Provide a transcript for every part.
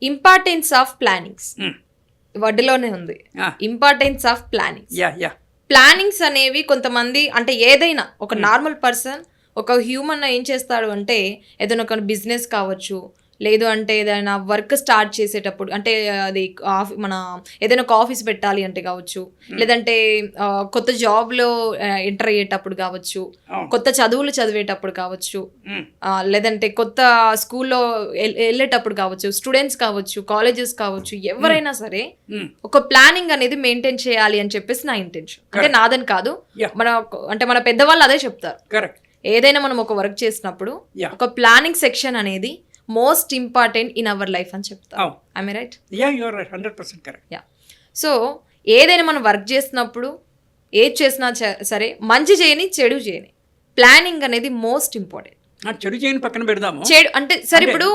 Importance of plannings వర్డ్లోనే ఉంది. Importance of plannings. Plannings అనేవి కొంతమంది అంటే ఏదైనా ఒక నార్మల్ పర్సన్ ఒక హ్యూమన్ ఏం చేస్తాడు అంటే ఏదైనా ఒక బిజినెస్ కావచ్చు, లేదు అంటే ఏదైనా వర్క్ స్టార్ట్ చేసేటప్పుడు అంటే అది మన ఏదైనా ఒక ఆఫీస్ పెట్టాలి అంటే కావచ్చు, లేదంటే కొత్త జాబ్లో ఎంటర్ అయ్యేటప్పుడు కావచ్చు, కొత్త చదువులు చదివేటప్పుడు కావచ్చు, లేదంటే కొత్త స్కూల్లో వెళ్ళేటప్పుడు కావచ్చు, స్టూడెంట్స్ కావచ్చు, కాలేజెస్ కావచ్చు, ఎవరైనా సరే ఒక ప్లానింగ్ అనేది మెయింటైన్ చేయాలి అని చెప్పేసి నా ఇంటెన్షన్. అంటే నాదని కాదు, మన పెద్దవాళ్ళు అదే చెప్తారు. ఏదైనా మనం ఒక వర్క్ చేసినప్పుడు ఒక ప్లానింగ్ సెక్షన్ అనేది most important in our life అని చెప్తాను. I right? Yeah, you are right, 100% correct. Yeah. So ఏదైనా మనం వర్క్ చేసినప్పుడు ఏది చేసినా సరే మంచి చేయని చెడు చేయని ప్లానింగ్ అనేది మోస్ట్ ఇంపార్టెంట్. చెడు చేయని పక్కన పెడదాము. చెడు అంటే సరే, ఇప్పుడు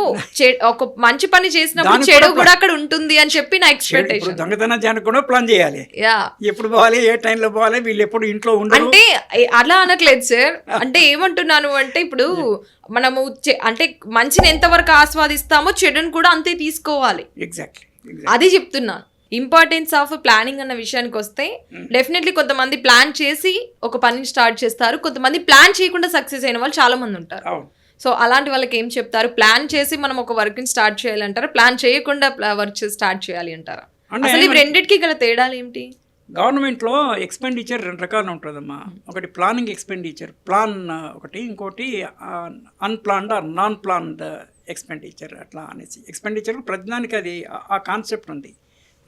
ఒక మంచి పని చేసినప్పుడు చెడు కూడా అక్కడ ఉంటుంది అని చెప్పి నా ఎక్స్పెక్టేషన్. దొంగతనం చేయడానికి కూడా ప్లాన్ చేయాలి. ఎప్పుడు పోవాలి, ఏ టైంలో పోవాలి, వీళ్ళు ఎప్పుడు ఇంట్లో ఉండరు అంటే అలా అనట్లేదు సార్. అంటే ఏమంటున్నాను అంటే ఇప్పుడు మనము అంటే మంచిని ఎంతవరకు ఆస్వాదిస్తామో చెడుని కూడా అంతే తీసుకోవాలి. ఎగ్జాక్ట్లీ అది చెప్తున్నాను. ఇంపార్టెన్స్ ఆఫ్ ప్లానింగ్ అన్న విషయానికి వస్తే డెఫినెట్లీ కొంతమంది ప్లాన్ చేసి ఒక పనిని స్టార్ట్ చేస్తారు, కొంతమంది ప్లాన్ చేయకుండా సక్సెస్ అయిన వాళ్ళు చాలా మంది ఉంటారు. సో అలాంటి వాళ్ళకి ఏం చెప్తారు? ప్లాన్ చేసి మనం ఒక వర్క్ ని స్టార్ట్ చేయాలంటారా, ప్లాన్ చేయకుండా వర్క్ స్టార్ట్ చేయాలి అంటారా? అసలు ఇవి రెండింటికి గల తేడాలు ఏంటి? గవర్నమెంట్లో ఎక్స్పెండిచర్ 2 రకాలు ఉంటుందమ్మా. ఒకటి ప్లానింగ్ ఎక్స్పెండిచర్, ప్లాన్ ఒకటి, ఇంకోటి unplanned or non planned expenditure. అట్లా అనేసి ఎక్స్పెండిచర్ ప్రతిదానికి అది ఆ కాన్సెప్ట్ ఉంది,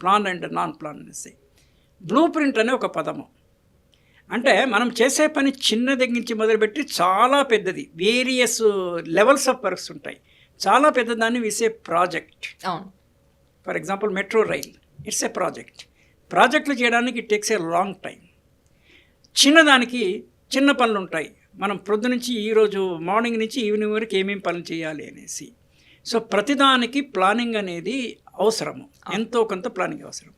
ప్లాన్ అండ్ నాన్ ప్లాన్ అనేసి. బ్లూ ప్రింట్ అనే ఒక పదము. అంటే మనం చేసే పని చిన్న దగ్గర నుంచి మొదలుపెట్టి చాలా పెద్దది, వేరియస్ లెవెల్స్ ఆఫ్ వర్క్స్ ఉంటాయి. చాలా పెద్దదాన్ని వేసే project. For example metro rail, it's a project. ప్రాజెక్టులు చేయడానికి it takes a long time. చిన్నదానికి చిన్న పనులు ఉంటాయి. మనం ప్రొద్దు నుంచి ఈరోజు మార్నింగ్ నుంచి ఈవినింగ్ వరకు ఏమేమి పనులు చేయాలి అనేసి. సో ప్రతిదానికి ప్లానింగ్ అనేది అవసరము, ఎంతో కొంత ప్లానింగ్ అవసరం.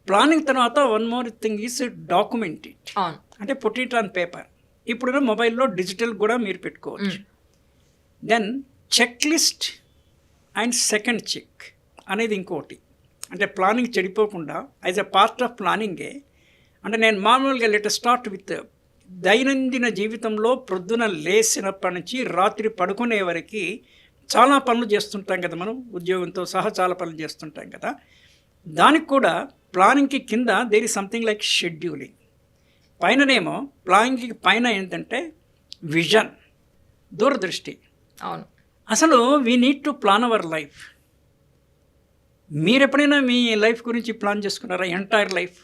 ప్లానింగ్ తర్వాత one more thing is document it, అంటే పుట్ ఇట్ ఆన్ పేపర్. ఇప్పుడున్న మొబైల్లో డిజిటల్ కూడా మీరు పెట్టుకోవచ్చు. Then checklist and second check అనేది ఇంకోటి. అంటే ప్లానింగ్ చెడిపోకుండా యాజ్ ఎ పార్ట్ ఆఫ్ ప్లానింగే. అంటే నేను మామూలుగా లెట్ స్టార్ట్ విత్ దైనందిన జీవితంలో ప్రొద్దున లేచినప్పటి నుంచి రాత్రి పడుకునే వరకు చాలా పనులు చేస్తుంటాం కదా మనం, ఉద్యోగంతో సహా చాలా పనులు చేస్తుంటాం కదా. దానికి కూడా ప్లానింగ్కి కింద there is something like scheduling. పైననేమో ప్లానింగ్కి పైన ఏంటంటే విజన్, దూరదృష్టి. అవును, అసలు we need to plan our life. మీరు ఎప్పుడైనా మీ లైఫ్ గురించి ప్లాన్ చేసుకున్నారా? ఎంటైర్ లైఫ్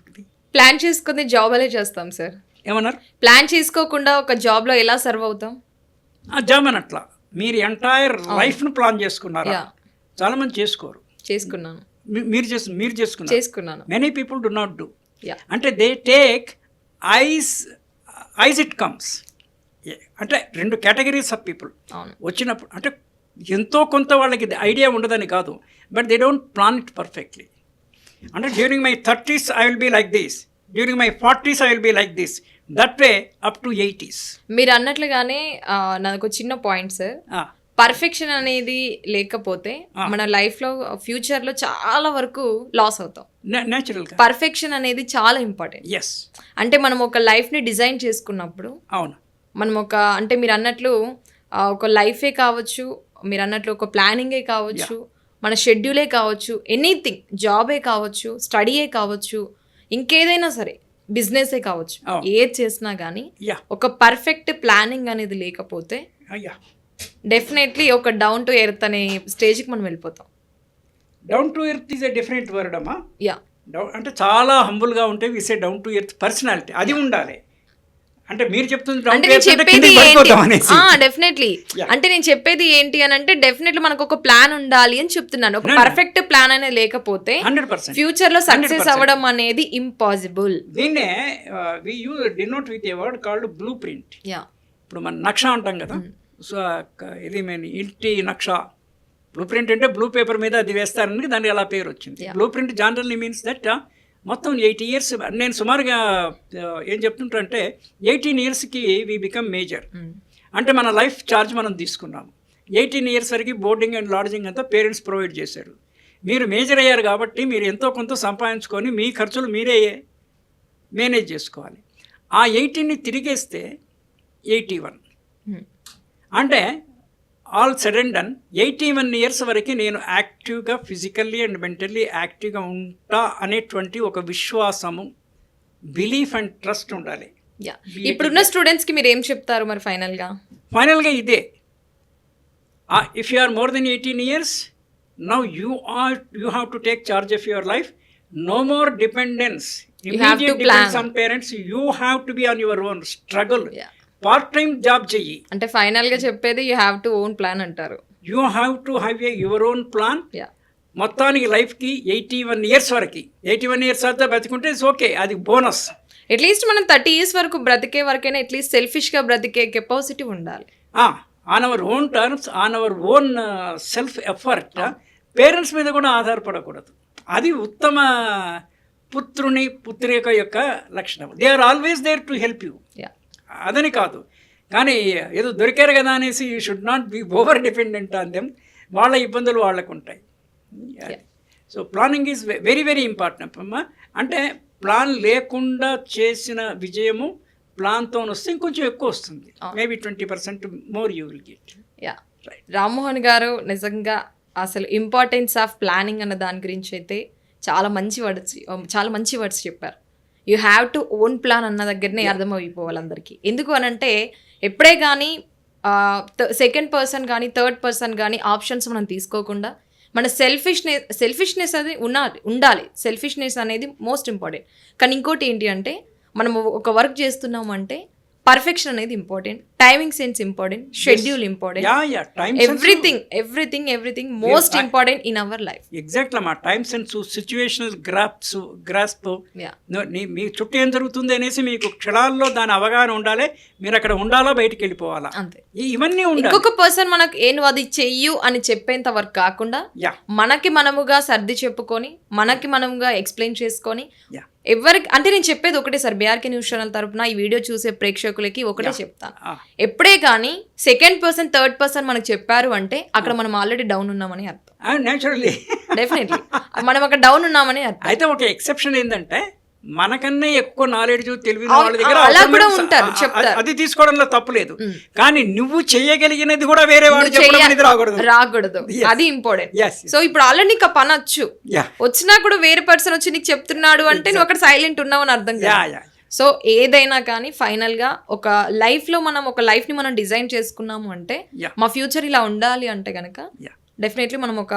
ప్లాన్ చేసుకుని జాబ్ అలే చేస్తాం సార్. ఏమన్నారు? ప్లాన్ చేసుకోకుండా ఒక జాబ్లో ఎలా సర్వ్ అవుతాం? ఆ జాబ్ అని అట్లా మీరు ఎంటైర్ లైఫ్ను ప్లాన్ చేసుకున్నారా? చాలా మంది చేసుకోరు. చేసుకున్నాను. మీరు చేసుకున్నాను. Many people do not do. అంటే they take as it comes. అంటే 2 కేటగిరీస్ ఆఫ్ పీపుల్ వచ్చినప్పుడు, అంటే ఎంతో కొంత వాళ్ళకి ఐడియా ఉండదని కాదు, but they don't plan it perfectly. అంటే during my 30s I will be like this, during my 40s I will be like this, that way up to 80s. మీరు అన్నట్లుగానే నాకు చిన్న పాయింట్ సార్, పర్ఫెక్షన్ అనేది లేకపోతే మన లైఫ్లో ఫ్యూచర్లో చాలా వరకు లాస్ అవుతాం. నేచురల్గా పర్ఫెక్షన్ అనేది చాలా ఇంపార్టెంట్. ఎస్, అంటే మనం ఒక లైఫ్ని డిజైన్ చేసుకున్నప్పుడు, అవును, మనం అంటే మీరు అన్నట్లు ఒక లైఫే కావచ్చు, మీరు అన్నట్లు ఒక ప్లానింగే కావచ్చు, మన షెడ్యూలే కావచ్చు, ఎనీథింగ్, జాబే కావచ్చు, స్టడీయే కావచ్చు, ఇంకేదైనా సరే, బిజినెసే కావచ్చు, ఏది చేసినా కానీ ఒక పర్ఫెక్ట్ ప్లానింగ్ అనేది లేకపోతే డెఫినెట్లీ ఒక డౌన్ టు ఎర్త్ అనే స్టేజ్కి మనం వెళ్ళిపోతాం. Down to earth is a different word అమ్మా. యా, అంటే చాలా హంబుల్గా ఉంటే వి సే డౌన్ టు ఎర్త్ పర్సనాలిటీ, అది ఉండాలి. అంటే మీరు చెప్తుంది డెఫినెట్లీ, అంటే నేను చెప్పేది ఏంటి అని అంటే డెఫినెట్లీ మనకు ఒక ప్లాన్ ఉండాలి అని చెప్తున్నాను. ఒక పర్ఫెక్ట్ ప్లాన్ అనేది లేకపోతే 100% ఫ్యూచర్ లో సక్సెస్ అవ్వడం అనేది ఇంపాసిబుల్. దీన్నే we denote with a word called blueprint. ఇప్పుడు మన నక్ష అంటాం కదా, సో ఇది మేము ఇంటి నక్ష. బ్లూ ప్రింట్ అంటే బ్లూ పేపర్ మీద అది వేస్తారని దానికి అలా పేరు వచ్చింది. Blueprint generally means that మొత్తం 80 years. నేను సుమారుగా ఏం చెప్తుంటే 18 yearsకి వీ బికమ్ మేజర్. అంటే మన లైఫ్ ఛార్జ్ మనం తీసుకున్నాము. 18 years వరకు బోర్డింగ్ అండ్ లాడ్జింగ్ అంతా పేరెంట్స్ ప్రొవైడ్ చేశారు. మీరు మేజర్ అయ్యారు కాబట్టి మీరు ఎంతో కొంత సంపాదించుకొని మీ ఖర్చులు మీరే మేనేజ్ చేసుకోవాలి. ఆ 80ని తిరిగేస్తే 81. అంటే ఆల్ సడ్ అండ్ డన్ 81 ఇయర్స్ వరకు నేను యాక్టివ్గా ఫిజికల్లీ అండ్ మెంటల్లీ యాక్టివ్గా ఉంటా అనేటువంటి ఒక విశ్వాసము, బిలీఫ్ అండ్ ట్రస్ట్ ఉండాలి. ఇప్పుడున్న స్టూడెంట్స్కి మీరు ఏం చెప్తారు మరి ఫైనల్గా ఇదే, if you are more than 18 years now you have to take charge of your life. No more dependence, immediate dependence on parents. You have to be on your own struggle. Part time job చెయ్యి. అంటే ఫైనల్గా చెప్పేది you have to own plan అంటారు. You have to have your own plan. మొత్తానికి లైఫ్కి 81 years వరకు, 81 years తర్వాత బతికుంటే ఇట్స్ ఓకే, అది బోనస్. అట్లీస్ట్ మనం 30 ఇయర్స్ వరకు బ్రతికే వరకైనా అట్లీస్ట్ సెల్ఫిష్గా బ్రతికే కెపాసిటీ ఉండాలి. On our own terms, on our own self effort. Parents మీద కూడా ఆధారపడకూడదు. అది ఉత్తమ పుత్రిక యొక్క లక్షణం. They are always there to help you, అదని కాదు. కానీ ఏదో దొరికారు కదా అనేసి you should not be over dependent on them. వాళ్ళ ఇబ్బందులు వాళ్ళకు ఉంటాయి. So planning is very very important అమ్మా. అంటే ప్లాన్ లేకుండా చేసిన విజయము ప్లాన్తో వస్తే ఇంకొంచెం ఎక్కువ వస్తుంది. Maybe 20% more you will get. Rammohan గారు నిజంగా అసలు ఇంపార్టెన్స్ ఆఫ్ ప్లానింగ్ అన్న దాని గురించి అయితే చాలా మంచి వర్డ్స్ చెప్పారు. You have to own plan అన్న దగ్గరనే అర్థమైపోవాలి అందరికీ. ఎందుకు అనంటే ఎప్పుడే కానీ సెకండ్ పర్సన్ కానీ థర్డ్ పర్సన్ కానీ ఆప్షన్స్ మనం తీసుకోకుండా మన సెల్ఫిష్నెస్ అది ఉండాలి. సెల్ఫిష్నెస్ అనేది మోస్ట్ ఇంపార్టెంట్. కానీ ఇంకోటి ఏంటి అంటే మనం ఒక వర్క్ చేస్తున్నాము అంటే పర్ఫెక్షన్ అనేది important, timing sense important, schedule important, everything most important in our life. Exactly అమ్మా. టైమ్ సెన్స్, సిచ్యువేషనల్ గ్రాస్ప్, మీ చుట్టూ ఏం జరుగుతుంది అనేసి మీకు క్షణాల్లో దాని అవగాహన ఉండాలి. మీరు అక్కడ ఉండాలా, బయటికి వెళ్ళిపోవాలా, అంతే. ఇవన్నీ ఉండాలి. ఇంకొక పర్సన్ మనకు నువ్వు అది చెయ్యు అని చెప్పేంత వరకు కాకుండా మనకి మనముగా సర్ది చెప్పుకొని, మనకి మనముగా ఎక్స్ప్లెయిన్ చేసుకొని, ఎవరికి అంటే నేను చెప్పేది ఒకటే సార్, బీఆర్కే న్యూస్ ఛానల్ తరపున ఈ వీడియో చూసే ప్రేక్షకులకి ఒకటే చెప్తాను. ఎప్పుడే కానీ సెకండ్ పర్సన్ థర్డ్ పర్సన్ మనకు చెప్పారు అంటే అక్కడ మనం ఆల్రెడీ డౌన్ ఉన్నామని అర్థం. నేచురల్లీ, డెఫినెట్లీ మనం అక్కడ డౌన్ ఉన్నామని అర్థం. అయితే ఒక ఎక్సెప్షన్ ఏంటంటే మనకన్నా ఎక్కువ నాలెడ్జ్ తెలివిన వాళ్ళ అలా కూడా ఉంటారు, చెప్తారు. అది తీసుకోవడంలో తప్పులేదు. కానీ నువ్వు చేయగలిగినది కూడా వేరే వాడు రాకూడదు, అది ఇంపార్టెంట్. సో ఇప్పుడు ఆల్రెడీ నీకు పని వచ్చినా కూడా వేరే పర్సన్ వచ్చి నీకు చెప్తున్నాడు అంటే నువ్వు అక్కడ సైలెంట్ ఉన్నావు అని అర్థం కాదు. సో ఏదైనా కానీ ఫైనల్గా ఒక లైఫ్లో మనం ఒక లైఫ్ని మనం డిజైన్ చేసుకున్నాము అంటే మా ఫ్యూచర్ ఇలా ఉండాలి అంటే కనుక డెఫినెట్లీ మనం ఒక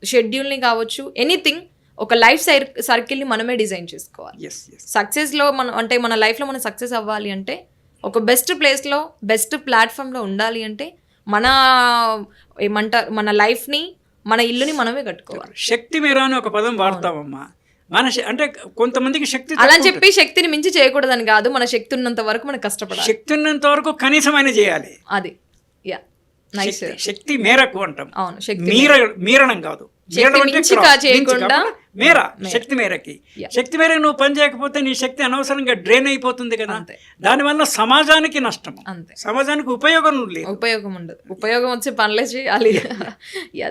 షెడ్యూల్ని కావచ్చు, ఎనీథింగ్, ఒక లైఫ్ సర్కిల్ని మనమే డిజైన్ చేసుకోవాలి. సక్సెస్లో మనం అంటే మన లైఫ్లో మనం సక్సెస్ అవ్వాలి అంటే ఒక బెస్ట్ ప్లేస్లో బెస్ట్ ప్లాట్ఫామ్లో ఉండాలి అంటే మన లైఫ్ని మన ఇల్లుని మనమే కట్టుకోవాలి. శక్తి మేర అని ఒక పదం వాడతామమ్మా. అంటే కొంతమందికి శక్తి అలా చెప్పి శక్తిని మించి చేయకూడదని కాదు, మన శక్తి ఉన్నంత వరకు మనం కష్టపడాలి. శక్తి ఉన్నంత వరకు కనీసమైన చేయాలి. అది శక్తి మేరకు అంటాం. అవును, మీరణం కాదు, శక్తి మేరకి. శక్తి మేరకు నువ్వు పని చేయకపోతే నీ శక్తి అనవసరంగా డ్రైన్ అయిపోతుంది కదా. దానివల్ల సమాజానికి నష్టం, సమాజానికి ఉపయోగం ఉండదు. ఉపయోగం వచ్చే పనులే చేయాలి.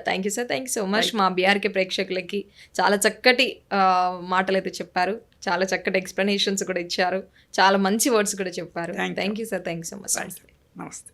Thank you sir, thank you so much. మా బీఆర్కే ప్రేక్షకులకి చాలా చక్కటి మాటలు అయితే చెప్పారు, చాలా చక్కటి ఎక్స్ప్లెనేషన్స్ కూడా ఇచ్చారు, చాలా మంచి వర్డ్స్ కూడా చెప్పారు. Thank you sir, thank you so much. నమస్తే.